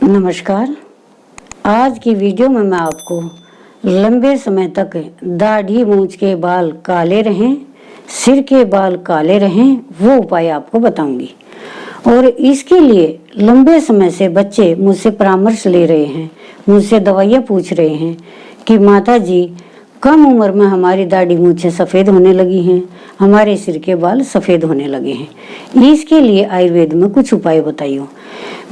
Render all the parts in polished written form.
नमस्कार। आज की वीडियो में मैं आपको लंबे समय तक दाढ़ी मूंछ के बाल काले रहें, सिर के बाल काले रहें, वो उपाय आपको बताऊंगी। और इसके लिए लंबे समय से बच्चे मुझसे परामर्श ले रहे हैं, मुझसे दवाइयाँ पूछ रहे हैं कि माता जी कम उम्र में हमारी दाढ़ी मूंछें सफ़ेद होने लगी हैं, हमारे सिर के बाल सफ़ेद होने लगे हैं। इसके लिए आयुर्वेद में कुछ उपाय बताइए।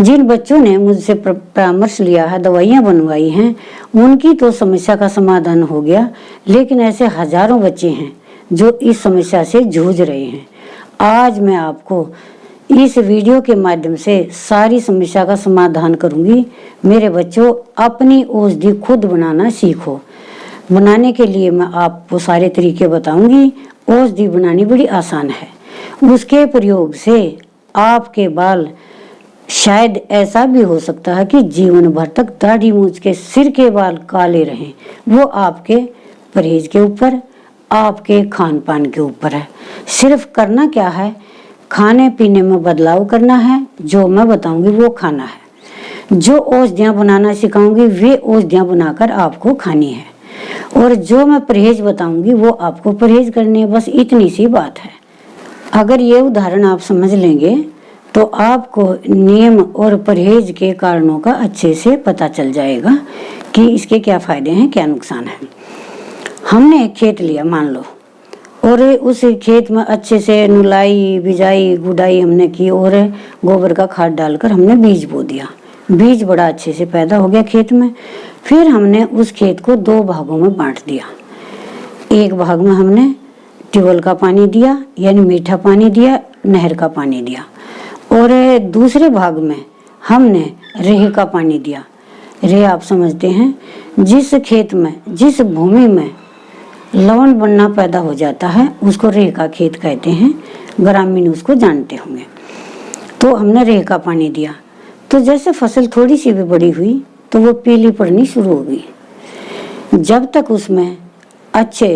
जिन बच्चों ने मुझसे परामर्श लिया है, दवाइयाँ बनवाई हैं, उनकी तो समस्या का समाधान हो गया, लेकिन ऐसे हजारों बच्चे हैं जो इस समस्या से जूझ रहे हैं। आज मैं आपको इस वीडियो के माध्यम से सारी समस्या का समाधान करूंगी। मेरे बच्चों, अपनी औषधि खुद बनाना सीखो। बनाने के लिए मैं आपको सारे तरीके बताऊंगी। औषधि बनानी बड़ी आसान है। उसके प्रयोग से आपके बाल, शायद ऐसा भी हो सकता है कि जीवन भर तक दाढ़ी मूंछ के सिर के बाल काले रहें। वो आपके परहेज के ऊपर, आपके खान पान के ऊपर है। सिर्फ करना क्या है, खाने पीने में बदलाव करना है। जो मैं बताऊंगी वो खाना है। जो औषधियाँ बनाना सिखाऊंगी वे औषधियाँ बनाकर आपको खानी है। और जो मैं परहेज बताऊंगी वो आपको परहेज करनी है। बस इतनी सी बात है। अगर ये उदाहरण आप समझ लेंगे तो आपको नियम और परहेज के कारणों का अच्छे से पता चल जाएगा कि इसके क्या फायदे हैं, क्या नुकसान है। हमने एक खेत लिया मान लो, और उस खेत में अच्छे से नुलाई, बिजाई, गुडाई हमने की और गोबर का खाद डालकर हमने बीज बो दिया। बीज बड़ा अच्छे से पैदा हो गया खेत में। फिर हमने उस खेत को दो भागों में बांट दिया। एक भाग में हमने ट्यूबवेल का पानी दिया, यानी मीठा पानी दिया, नहर का पानी दिया, और दूसरे भाग में हमने रेह का पानी दिया। रेह आप समझते हैं, जिस खेत में, जिस भूमि में लवण बनना पैदा हो जाता है उसको रेह का खेत कहते हैं। ग्रामीण उसको जानते होंगे। तो हमने रेह का पानी दिया। तो जैसे फसल थोड़ी सी भी बड़ी हुई तो वो पीली पड़नी शुरू हो गई। जब तक उसमें अच्छे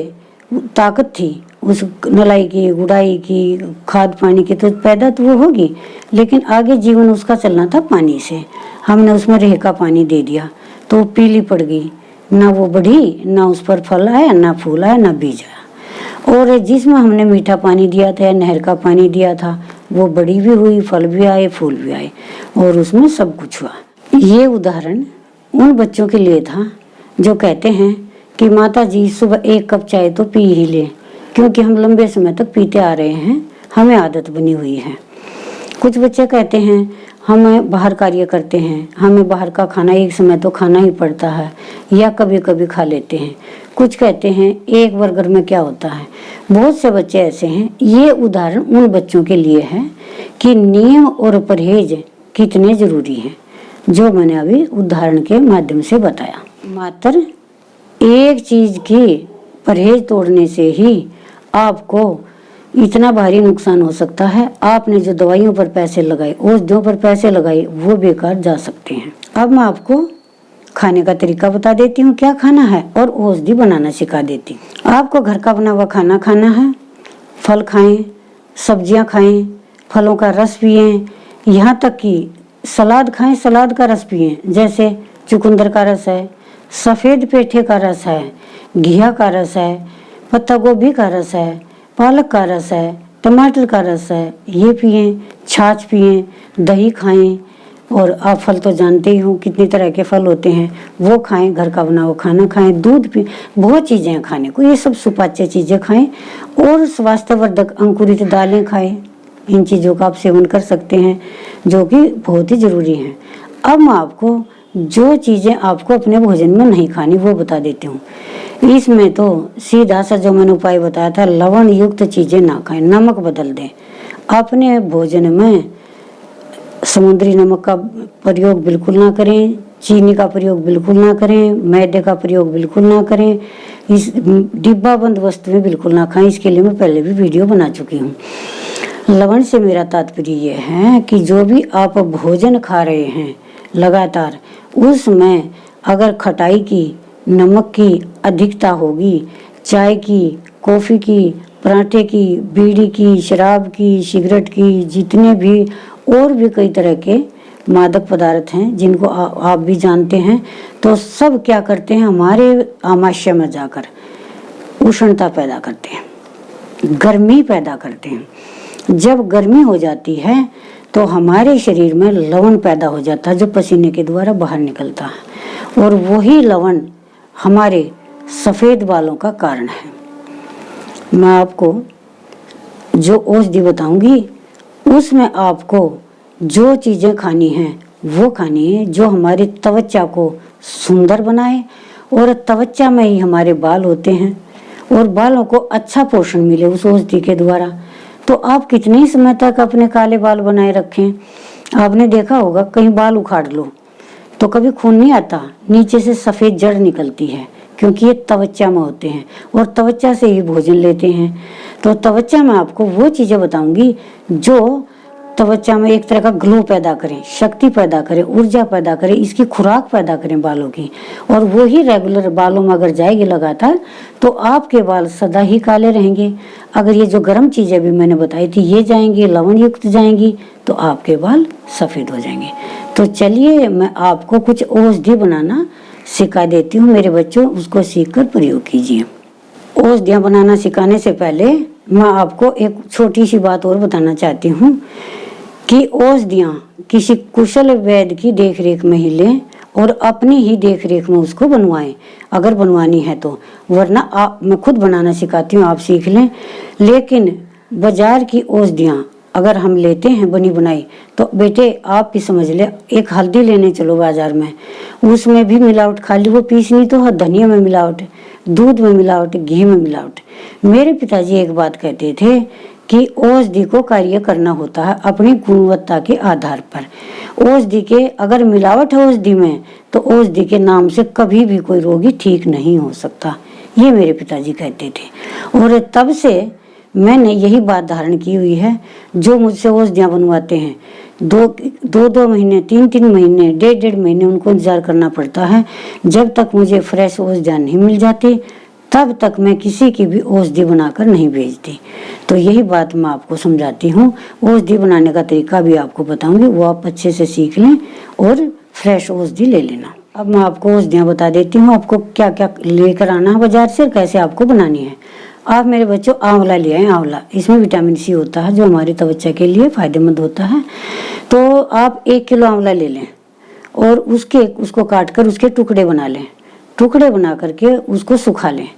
ताकत थी, उस नलाई की, गुड़ाई की, खाद पानी की, तो पैदा तो वो होगी, लेकिन आगे जीवन उसका चलना था पानी से। हमने उसमें रेह का पानी दे दिया तो वो पीली पड़ गई। ना वो बढ़ी, ना उस पर फल आया, ना फूल आया, ना बीज आया। और जिसमें हमने मीठा पानी दिया था या नहर का पानी दिया था वो बड़ी भी हुई, फल भी आए, फूल भी आए, और उसमें सब कुछ हुआ। ये उदाहरण उन बच्चों के लिए था जो कहते हैं कि माता जी सुबह एक कप चाय तो पी ही ले, क्योंकि हम लंबे समय तक पीते आ रहे हैं, हमें आदत बनी हुई है। कुछ बच्चे कहते हैं हम बाहर कार्य करते हैं, हमें बाहर का खाना एक समय तो खाना ही पड़ता है, या कभी कभी खा लेते हैं। कुछ कहते हैं एक बर्गर में क्या होता है। बहुत से बच्चे ऐसे हैं। ये उदाहरण उन बच्चों के लिए है कि नियम और परहेज कितने जरूरी हैं, जो मैंने अभी उदाहरण के माध्यम से बताया। मात्र एक चीज की परहेज तोड़ने से ही आपको इतना भारी नुकसान हो सकता है। आपने जो दवाइयों पर पैसे लगाए, औषधियों पर पैसे लगाए, वो बेकार जा सकते हैं। अब मैं आपको खाने का तरीका बता देती हूँ, क्या खाना है, और औषधि बनाना सिखा देती हूँ। आपको घर का बना हुआ खाना खाना है। फल खाएं, सब्जियां खाएं, फलों का रस पिएं, यहाँ तक कि सलाद खाएं, सलाद का रस पिएं। जैसे चुकंदर का रस है, सफ़ेद पेठे का रस है, घिया का रस है, पत्ता गोभी का रस है, पालक का रस है, टमाटर का रस है, ये पिएं। छाछ पिएं, दही खाएं, और आप फल तो जानते ही हो कितनी तरह के फल होते हैं, वो खाएं। घर का बना हुआ खाना खाएं, दूध पिएं, बहुत चीज़ें हैं खाने को। ये सब सुपाच्य चीज़ें खाएं, और स्वास्थ्यवर्धक अंकुरित दालें खाएं। इन चीज़ों का आप सेवन कर सकते हैं, जो कि बहुत ही ज़रूरी हैं। अब मैं आपको जो चीज़ें आपको अपने भोजन में नहीं खानी वो बता देती हूँ। इसमें तो सीधा सा जो मैंने उपाय बताया था, लवण युक्त चीज़ें ना खाएं, नमक बदल दें अपने भोजन में। समुद्री नमक का प्रयोग बिल्कुल ना करें, चीनी का प्रयोग बिल्कुल ना करें, मैदे का प्रयोग बिल्कुल ना करें, इस डिब्बा बंद वस्तुएं बिल्कुल ना खाएं। इसके लिए मैं पहले भी वीडियो बना चुकी हूँ। लवण से मेरा तात्पर्य ये है कि जो भी आप भोजन खा रहे हैं लगातार, उसमें अगर खटाई की, नमक की अधिकता होगी, चाय की, कॉफ़ी की, पराठे की, बीड़ी की, शराब की, सिगरेट की, जितने भी और भी कई तरह के मादक पदार्थ हैं जिनको आप भी जानते हैं, तो सब क्या करते हैं, हमारे आमाशय में जाकर उष्णता पैदा करते हैं, गर्मी पैदा करते हैं। जब गर्मी हो जाती है तो हमारे शरीर में लवण पैदा हो जाता है जो पसीने के द्वारा बाहर निकलता है, और वही लवण हमारे सफ़ेद बालों का कारण है। मैं आपको जो औषधि बताऊंगी उसमें आपको जो चीज़ें खानी हैं वो खानी है जो हमारी त्वचा को सुंदर बनाए, और त्वचा में ही हमारे बाल होते हैं, और बालों को अच्छा पोषण मिले उस औषधि के द्वारा। तो आप कितने ही समय तक अपने काले बाल बनाए रखें। आपने देखा होगा कहीं बाल उखाड़ लो तो कभी खून नहीं आता, नीचे से सफ़ेद जड़ निकलती है, क्योंकि ये त्वचा में होते हैं और त्वचा से ही भोजन लेते हैं। तो त्वचा में आपको वो चीज़ें बताऊंगी जो त्वचा में एक तरह का ग्लो पैदा करें, शक्ति पैदा करें, ऊर्जा पैदा करें, इसकी खुराक पैदा करें बालों की, और वो ही रेगुलर बालों में अगर जाएगी लगातार तो आपके बाल सदा ही काले रहेंगे। अगर ये जो गर्म चीज़ें भी मैंने बताई थी ये जाएंगी, लवण युक्त जाएंगी, तो आपके बाल सफ़ेद हो जाएंगे। तो चलिए मैं आपको कुछ औषधि बनाना सिखा देती हूँ मेरे बच्चों, उसको सीखकर प्रयोग कीजिए। औषधियाँ बनाना सिखाने से पहले मैं आपको एक छोटी सी बात और बताना चाहती हूँ कि औषधियाँ किसी कुशल वैद्य की देखरेख में ही लें और अपनी ही देखरेख में उसको बनवाएं अगर बनवानी है तो, वरना मैं खुद बनाना सिखाती हूँ, आप सीख लें। लेकिन बाजार की औषधियाँ अगर हम लेते हैं बनी बनाई तो बेटे आप भी समझ ले, एक हल्दी लेने चलो बाजार में, उसमें भी मिलावट, खाली वो पीसनी तो है, धनिया में मिलावट, दूध में मिलावट, घी में मिलावट। मेरे पिताजी एक बात कहते थे कि औषधि को कार्य करना होता है अपनी गुणवत्ता के आधार पर। औषधि के अगर मिलावट है औषधि में तो औषधि के नाम से कभी भी कोई रोगी ठीक नहीं हो सकता, ये मेरे पिताजी कहते थे। और तब से मैंने यही बात धारण की हुई है। जो मुझसे औषधियाँ बनवाते हैं दो महीने, 3 महीने, 1.5 महीने उनको इंतजार करना पड़ता है। जब तक मुझे फ्रेश औषधियाँ नहीं मिल जाती तब तक मैं किसी की भी औषधि बनाकर नहीं भेजती। तो यही बात मैं आपको समझाती हूँ। औषधि बनाने का तरीका भी आपको बताऊंगी, वो आप अच्छे से सीख लें और फ्रेश औषधि ले लेना। अब मैं आपको औषधियाँ बता देती हूँ, आपको क्या क्या लेकर आना है बाजार से, कैसे आपको बनानी है। आप मेरे बच्चों आंवला ले आए। आंवला, इसमें विटामिन सी होता है जो हमारी त्वचा के लिए फायदेमंद होता है। तो आप 1 किलो आंवला ले लें और उसको काट कर उसके टुकड़े बना लें। टुकड़े बना करके उसको सुखा लें।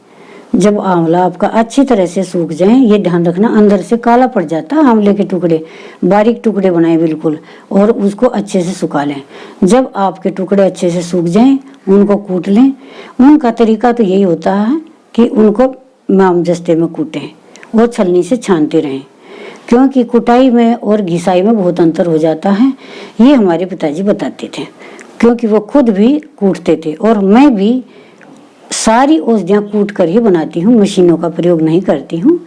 जब आंवला आपका अच्छी तरह से सूख जाए, ये ध्यान रखना अंदर से काला पड़ जाता है आंवले के टुकड़े, बारीक टुकड़े बनाए बिल्कुल, और उसको अच्छे से सुखा लें। जब आपके टुकड़े अच्छे से सूख जाएं उनको कूट लें। उनका तरीका तो यही होता है कि उनको मामजस्ते में कूटें और छलनी से छानते रहें, क्योंकि कुटाई में और घिसाई में बहुत अंतर हो जाता है। ये हमारे पिताजी बताते थे, क्योंकि वो खुद भी कूटते थे और मैं भी सारी औषधियाँ कूट कर ही बनाती हूँ, मशीनों का प्रयोग नहीं करती हूँ।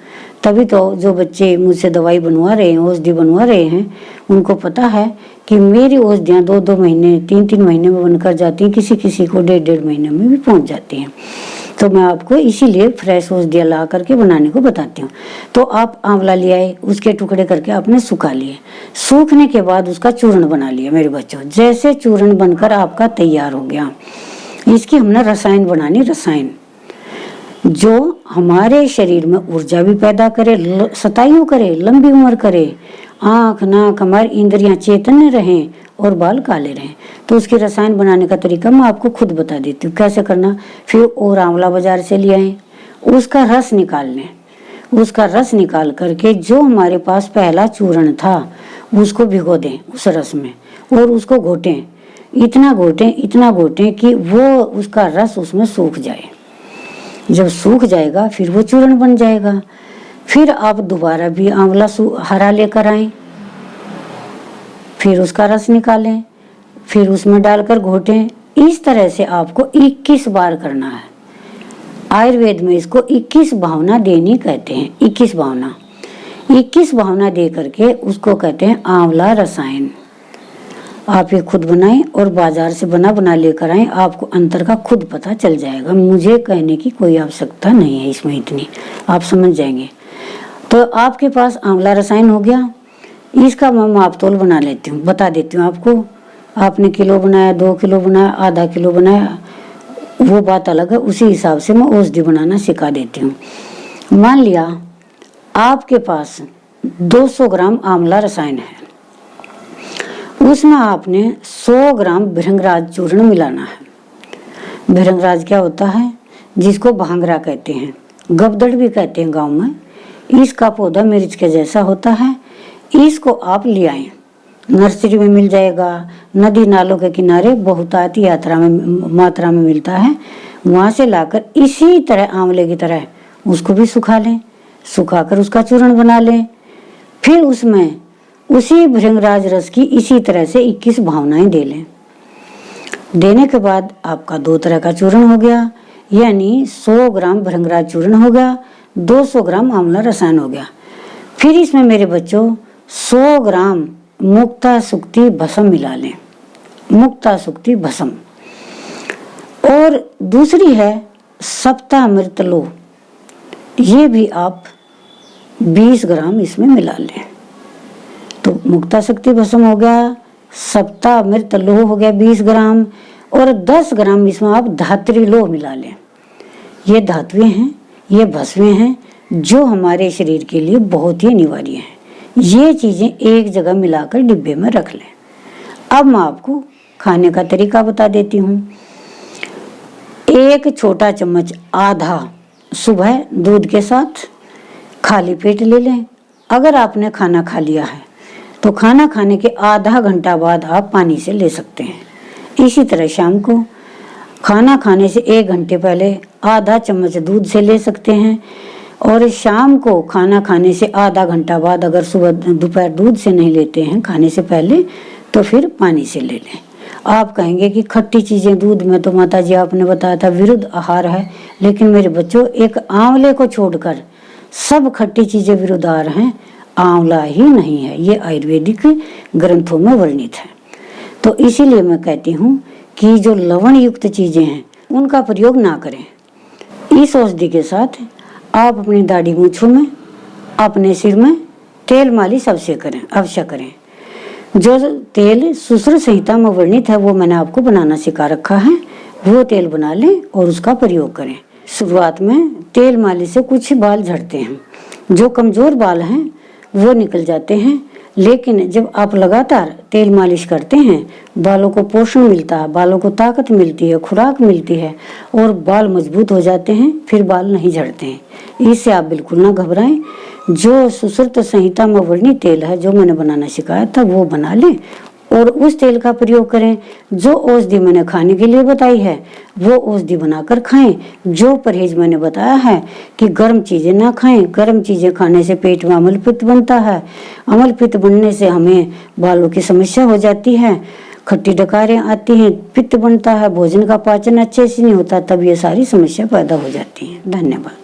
तभी तो जो बच्चे मुझसे दवाई बनवा रहे हैं, औषधि बनवा रहे हैं, उनको पता है कि मेरी औषधियाँ 2 महीने, 3 महीने में बनकर जाती हैं, किसी किसी को 1.5 महीने में भी पहुँच जाती हैं। तो मैं आपको इसीलिए फ्रेश औषधियाँ ला करके बनाने को बताती हूँ। तो आप आंवला ले आए, उसके टुकड़े करके आपने सुखा लिए। सूखने के बाद उसका चूर्ण बना लिया मेरे बच्चों। जैसे चूर्ण बनकर आपका तैयार हो गया, इसकी हमने रसायन बनानी, रसायन जो हमारे शरीर में ऊर्जा भी पैदा करे, शतायु करे, लंबी उम्र करे, आँख नाक हमारी इंद्रियां चैतन्य रहें और बाल काले रहें। तो उसके रसायन बनाने का तरीका मैं आपको खुद बता देती हूँ कैसे करना। फिर और आंवला बाजार से ले आए, उसका रस निकाल लें। उसका रस निकाल करके जो हमारे पास पहला चूर्ण था उसको भिगो दें उस रस में और उसको घोटें। इतना घोटें कि वो उसका रस उसमें सूख जाए। जब सूख जाएगा फिर वो चूर्ण बन जाएगा। फिर आप दोबारा भी आंवला हरा लेकर आए, फिर उसका रस निकालें, फिर उसमें डालकर घोटें। इस तरह से आपको 21 बार करना है। आयुर्वेद में इसको 21 भावना देनी कहते हैं। 21 भावना दे करके उसको कहते हैं आंवला रसायन। आप ये खुद बनाएं और बाजार से बना लेकर आएं, आपको अंतर का खुद पता चल जाएगा। मुझे कहने की कोई आवश्यकता नहीं है इसमें, इतनी आप समझ जाएंगे। तो आपके पास आंवला रसायन हो गया। इसका मैं मापतोल बना लेती हूँ, बता देती हूँ आपको। आपने किलो बनाया, 2 किलो बनाया, आधा किलो बनाया, वो बात अलग है। उसी हिसाब से मैं औषधि बनाना सिखा देती हूँ। मान लिया आपके पास 200 ग्राम आंवला रसायन है, उसमें आपने 100 ग्राम भृंगराज चूर्ण मिलाना है। भृंगराज क्या होता है? जिसको भांगरा कहते हैं, गबदड़ भी कहते हैं गांव में। इसका पौधा मिर्च के जैसा होता है। इसको आप ले आए, नर्सरी में मिल जाएगा, नदी नालों के किनारे बहुतायत मात्रा में मिलता है। वहां से लाकर इसी तरह आंवले की तरह उसको भी सुखा लें, सुखाकर उसका चूर्ण बना लें। फिर उसमें उसी भृंगराज रस की इसी तरह से 21 भावनाएं दे लें। देने के बाद आपका 2 तरह का चूर्ण हो गया, यानी 100 ग्राम भृंगराज चूर्ण हो गया, 200 ग्राम आंवला रसायन हो गया। फिर इसमें मेरे बच्चों 100 ग्राम मुक्ता सुक्ति भस्म मिला लें, मुक्ता सुक्ति भस्म। और दूसरी है सप्तामृत लो, ये भी आप 20 ग्राम इसमें मिला लें। तो मुक्ता शक्ति भस्म हो गया, सप्तामृत लोह हो गया 20 ग्राम, और 10 ग्राम इसमें आप धात्री लोह मिला लें। ये धातुएं हैं, ये भस्में हैं जो हमारे शरीर के लिए बहुत ही अनिवार्य हैं। ये चीजें एक जगह मिलाकर डिब्बे में रख लें। अब मैं आपको खाने का तरीका बता देती हूँ। 1 छोटा चम्मच आधा सुबह दूध के साथ खाली पेट ले लें। अगर आपने खाना खा लिया है तो खाना खाने के आधा घंटा बाद आप पानी से ले सकते हैं। इसी तरह शाम को खाना खाने से 1 घंटे पहले आधा चम्मच दूध से ले सकते हैं, और शाम को खाना खाने से आधा घंटा बाद अगर सुबह दोपहर दूध से नहीं लेते हैं खाने से पहले, तो फिर पानी से ले लें। आप कहेंगे कि खट्टी चीजें दूध में तो माता जी आपने बताया था विरुद्ध आहार है, लेकिन मेरे बच्चों एक आंवले को छोड़कर सब खट्टी चीजें विरुद्ध आहार हैं, आंवला ही नहीं है। ये आयुर्वेदिक ग्रंथों में वर्णित है। तो इसीलिए मैं कहती हूँ कि जो लवण युक्त चीजें हैं उनका प्रयोग ना करें। इस औषधि के साथ आप अपनी दाढ़ी मूंछों में, अपने सिर में तेल मालिश अवश्य करें। जो तेल सुश्रुत संहिता में वर्णित है वो मैंने आपको बनाना सिखा रखा है, वो तेल बना लें और उसका प्रयोग करें। शुरुआत में तेल मालिश से कुछ बाल झड़ते हैं, जो कमजोर बाल हैं वो निकल जाते हैं, लेकिन जब आप लगातार तेल मालिश करते हैं बालों को पोषण मिलता है, बालों को ताकत मिलती है, खुराक मिलती है और बाल मजबूत हो जाते हैं, फिर बाल नहीं झड़ते हैं। इससे आप बिल्कुल ना घबराएं। जो सुश्रुत संहिता में वर्णित तेल है जो मैंने बनाना सिखाया था वो बना लें और उस तेल का प्रयोग करें। जो औषधि मैंने खाने के लिए बताई है वो औषधि बनाकर खाएं। जो परहेज मैंने बताया है कि गर्म चीजें ना खाएं, गर्म चीजें खाने से पेट में अम्ल पित्त बनता है, अम्ल पित्त बनने से हमें बालों की समस्या हो जाती है, खट्टी डकारें आती हैं, पित्त बनता है, भोजन का पाचन अच्छे से नहीं होता, तब ये सारी समस्या पैदा हो जाती है। धन्यवाद।